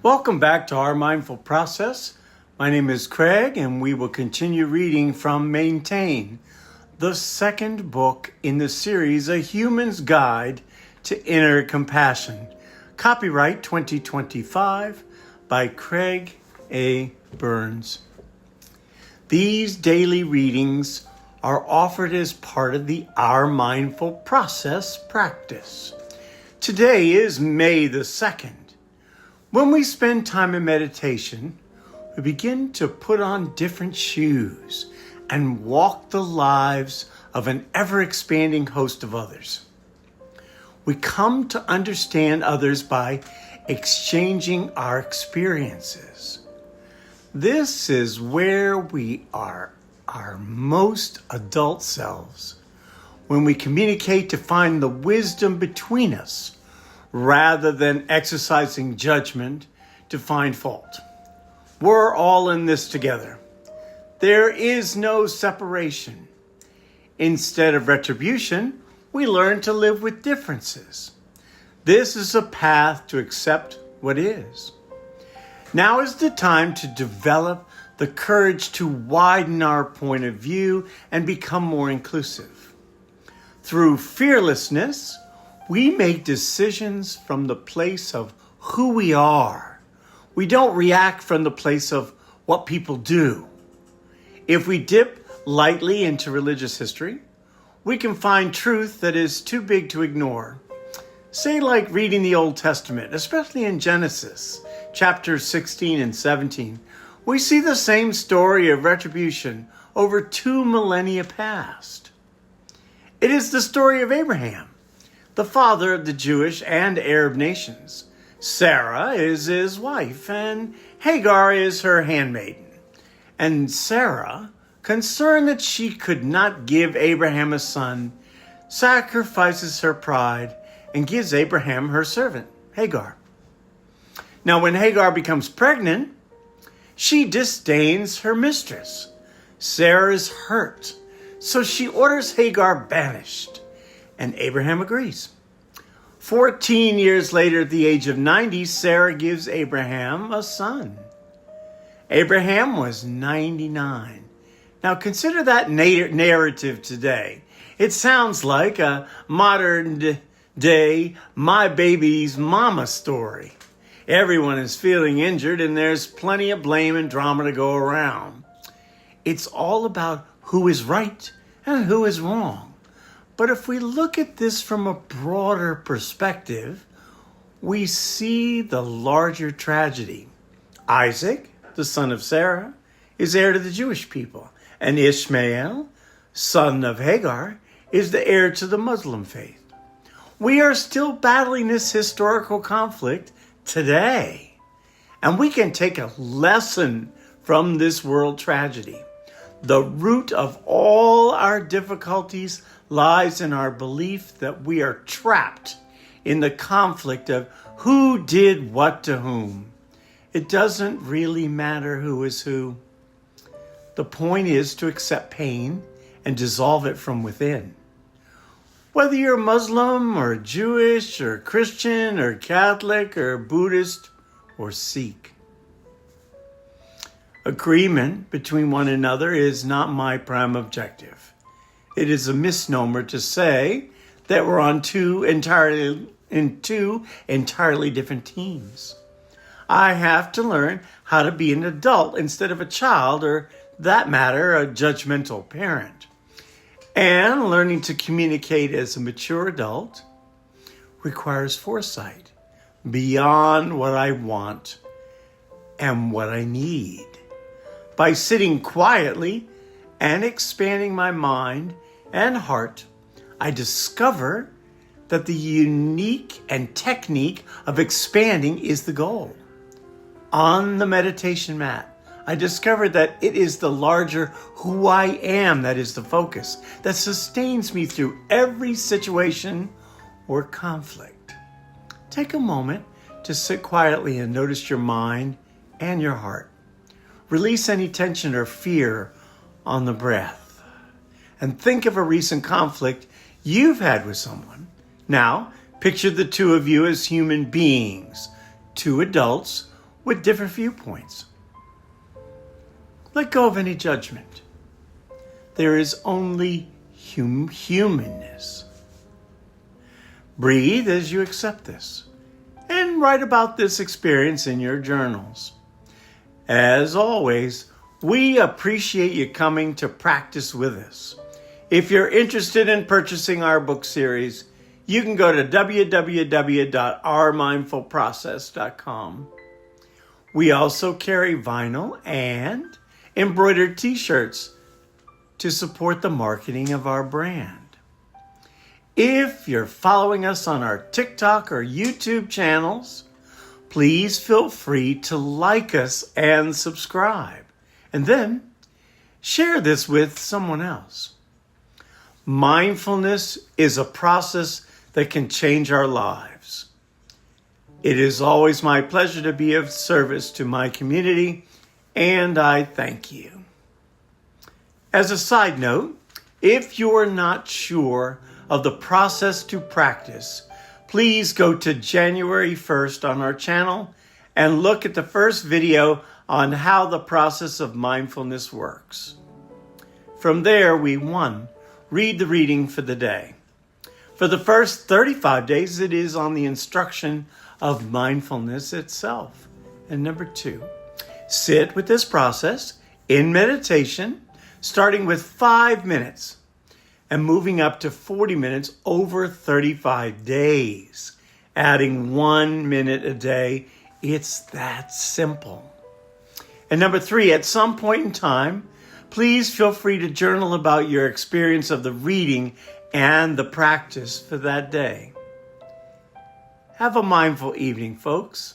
Welcome back to Our Mindful Process. My name is Craig, and we will continue reading from Maintain, the second book in the series, A Human's Guide to Inner Compassion. Copyright 2025 by Craig A. Burns. These daily readings are offered as part of the Our Mindful Process practice. Today is May the 2nd. When we spend time in meditation, we begin to put on different shoes and walk the lives of an ever-expanding host of others. We come to understand others by exchanging our experiences. This is where we are our most adult selves, when we communicate to find the wisdom between us, rather than exercising judgment to find fault. We're all in this together. There is no separation. Instead of retribution, we learn to live with differences. This is a path to accept what is. Now is the time to develop the courage to widen our point of view and become more inclusive. Through fearlessness, we make decisions from the place of who we are. We don't react from the place of what people do. If we dip lightly into religious history, we can find truth that is too big to ignore. Say like reading the Old Testament, especially in Genesis, chapters 16 and 17, we see the same story of retribution over 2 millennia past. It is the story of Abraham, the father of the Jewish and Arab nations. Sarah is his wife, and Hagar is her handmaiden. And Sarah, concerned that she could not give Abraham a son, sacrifices her pride and gives Abraham her servant, Hagar. Now, when Hagar becomes pregnant, she disdains her mistress. Sarah is hurt, so she orders Hagar banished. And Abraham agrees. 14 years later, at the age of 90, Sarah gives Abraham a son. Abraham was 99. Now consider that narrative today. It sounds like a modern day my baby's mama story. Everyone is feeling injured and there's plenty of blame and drama to go around. It's all about who is right and who is wrong. But if we look at this from a broader perspective, we see the larger tragedy. Isaac, the son of Sarah, is heir to the Jewish people, and Ishmael, son of Hagar, is the heir to the Muslim faith. We are still battling this historical conflict today, and we can take a lesson from this world tragedy. The root of all our difficulties lies in our belief that we are trapped in the conflict of who did what to whom. It doesn't really matter who is who. The point is to accept pain and dissolve it from within. Whether you're Muslim or Jewish or Christian or Catholic or Buddhist or Sikh. Agreement between one another is not my prime objective. It is a misnomer to say that we're on two entirely different teams. I have to learn how to be an adult instead of a child, or that matter, a judgmental parent. And learning to communicate as a mature adult requires foresight beyond what I want and what I need. By sitting quietly and expanding my mind and heart, I discover that the unique and technique of expanding is the goal. On the meditation mat, I discovered that it is the larger who I am that is the focus, that sustains me through every situation or conflict. Take a moment to sit quietly and notice your mind and your heart. Release any tension or fear on the breath. And think of a recent conflict you've had with someone. Now, picture the two of you as human beings, two adults with different viewpoints. Let go of any judgment. There is only humanness. Breathe as you accept this, and write about this experience in your journals. As always, we appreciate you coming to practice with us. If you're interested in purchasing our book series, you can go to www.ourmindfulprocess.com. We also carry vinyl and embroidered t-shirts to support the marketing of our brand. If you're following us on our TikTok or YouTube channels, please feel free to like us and subscribe. And then share this with someone else. Mindfulness is a process that can change our lives. It is always my pleasure to be of service to my community, and I thank you. As a side note, if you're not sure of the process to practice, please go to January 1st on our channel and look at the first video on how the process of mindfulness works. From there, we 1. Read the reading for the day. For the first 35 days, it is on the instruction of mindfulness itself. And number 2, sit with this process in meditation, starting with 5 minutes and moving up to 40 minutes over 35 days, adding 1 minute a day. It's that simple. And number 3, at some point in time, please feel free to journal about your experience of the reading and the practice for that day. Have a mindful evening, folks.